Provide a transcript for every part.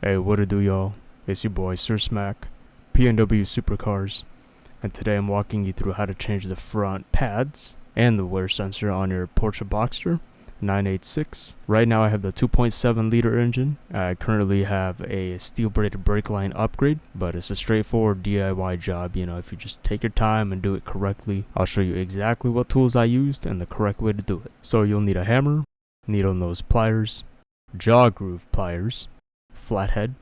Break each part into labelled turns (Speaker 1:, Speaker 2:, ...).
Speaker 1: Hey, what it do, y'all? It's your boy Sir Smack, PNW SuperCars, and today I'm walking you through how to change the front pads and the wear sensor on your Porsche Boxster 986. Right now I have the 2.7 liter engine. I currently have a steel braided brake line upgrade, but it's a straightforward DIY job. You know, if you just take your time and do it correctly, I'll show you exactly what tools I used and the correct way to do it. So you'll need a hammer, needle nose pliers, jaw groove pliers, flathead,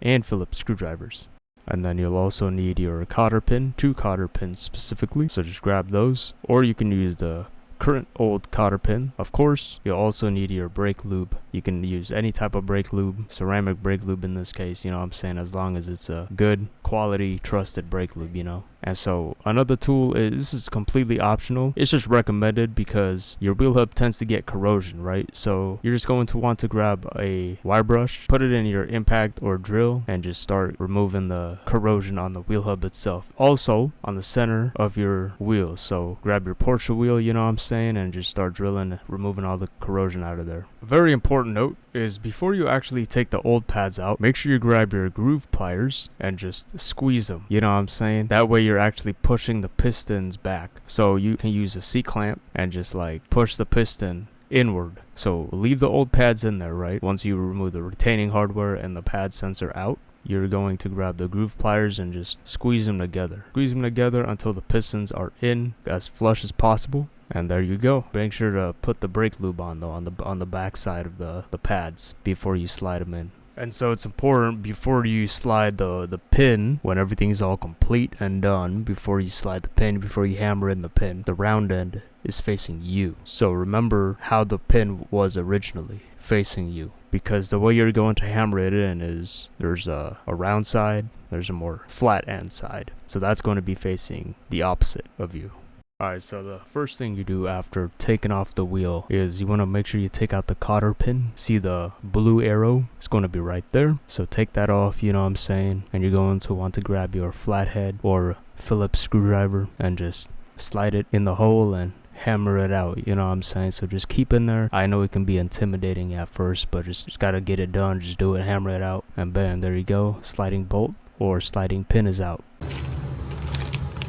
Speaker 1: and Phillips screwdrivers. And then you'll also need your cotter pin, 2 cotter pins specifically, so just grab those, or you can use the current old cotter pin. Of course, you'll also need your brake lube. You can use any type of brake lube, ceramic brake lube in this case, you know what I'm saying, as long as it's a good quality trusted brake lube, you know. And so another tool is, this is completely optional, it's just recommended because your wheel hub tends to get corrosion, right? So you're just going to want to grab a wire brush, put it in your impact or drill, and just start removing the corrosion on the wheel hub itself, also on the center of your wheel. So grab your Porsche wheel, you know what I'm saying, and just start drilling, removing all the corrosion out of there. A very important note is before you actually take the old pads out, make sure you grab your groove pliers and just squeeze them, you know what I'm saying? That way you're actually pushing the pistons back. So you can use a C-clamp and just like push the piston inward. So leave the old pads in there, right? Once you remove the retaining hardware and the pad sensor out, you're going to grab the groove pliers and just squeeze them together. Squeeze them together until the pistons are in as flush as possible. And there you go. Make sure to put the brake lube on though, on the back side of the pads before you slide them in. And so it's important before you slide the pin, when everything's all complete and done, before you slide the pin, before you hammer in the pin, the round end is facing you. So remember how the pin was originally facing you, because the way you're going to hammer it in is there's a round side, there's a more flat end side. So that's going to be facing the opposite of you. Alright, so the first thing you do after taking off the wheel is you want to make sure you take out the cotter pin. See the blue arrow? It's going to be right there. So take that off, you know what I'm saying? And you're going to want to grab your flathead or Phillips screwdriver and just slide it in the hole and hammer it out, you know what I'm saying? So just keep in there. I know it can be intimidating at first, but just gotta get it done. Just do it, hammer it out, and bam, there you go. Sliding bolt or sliding pin is out.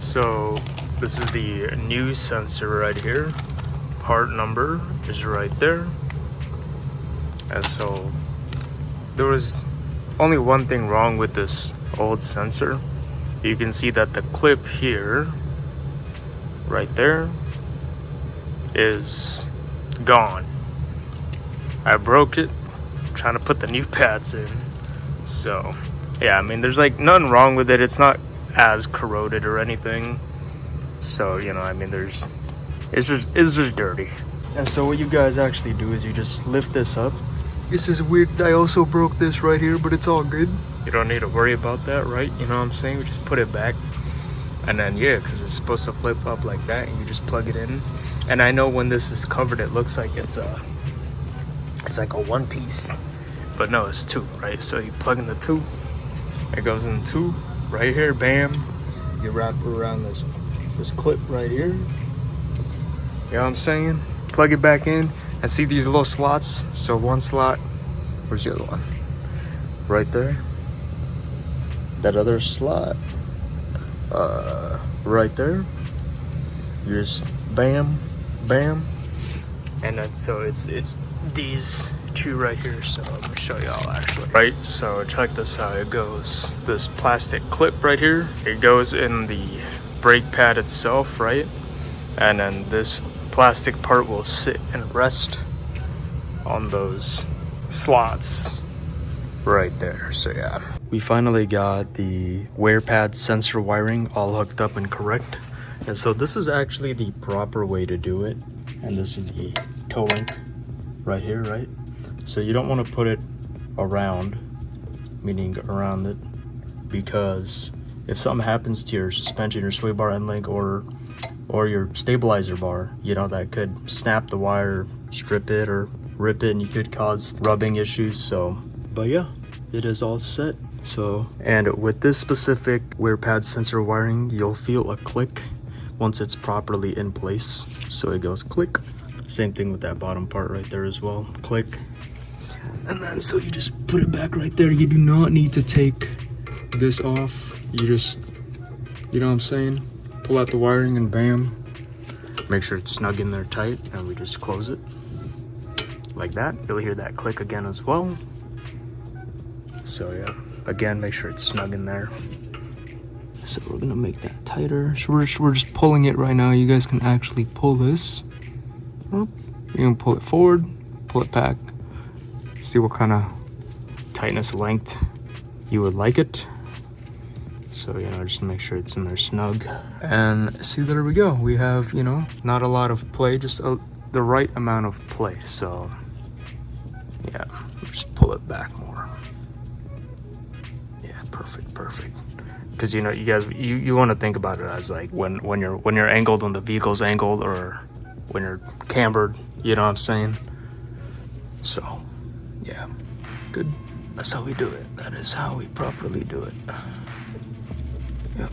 Speaker 1: So this is the new sensor right here. Part number is right there. And so there was only one thing wrong with this old sensor. You can see that the clip here, right there, is gone. I broke it trying to put the new pads in. So yeah, I mean, there's like nothing wrong with it. It's not as corroded or anything. So, you know, I mean, it's just dirty. And so what you guys actually do is you just lift this up. This is weird. I also broke this right here, but it's all good. You don't need to worry about that, right? You know what I'm saying? We just put it back. And then, yeah, because it's supposed to flip up like that, and you just plug it in. And I know when this is covered, it looks like it's like a one piece. But no, it's 2, right? So you plug in the 2. It goes in 2 right here, bam. You wrap it around this clip right here. You know what I'm saying? Plug it back in and see these little slots. So one slot, where's the other one? Right there. That other slot, right there. You just bam, bam, and then so it's these 2 right here. So let me show y'all actually. Right, so check this out. It goes, this plastic clip right here, it goes in the brake pad itself, right? And then this plastic part will sit and rest on those slots right there. So yeah, we finally got the wear pad sensor wiring all hooked up and correct. And so this is actually the proper way to do it. And this is the toe link right here, right? So you don't want to put it around, meaning around it, because if something happens to your suspension, your sway bar end link, or your stabilizer bar, you know, that could snap the wire, strip it, or rip it, and you could cause rubbing issues. So, but yeah, it is all set. So, and with this specific wear pad sensor wiring, you'll feel a click once it's properly in place. So it goes click. Same thing with that bottom part right there as well. Click. And then so you just just put it back right there. You do not need to take this off. You just, you know what I'm saying? Pull out the wiring and bam. Make sure it's snug in there tight, and we just close it like that. You'll hear that click again as well. So yeah, again, make sure it's snug in there. So we're gonna make that tighter. So we're just pulling it right now. You guys can actually pull this. You're gonna pull it forward, pull it back. See what kind of tightness, length you would like it. So, you know, just make sure it's in there snug. And see, there we go. We have, you know, not a lot of play, just the right amount of play. So, yeah, just pull it back more. Yeah, perfect, perfect. Because, you know, you guys, you want to think about it as like when you're angled, when the vehicle's angled, or when you're cambered. You know what I'm saying? So, yeah, good. That's how we do it. That is how we properly do it. Yep.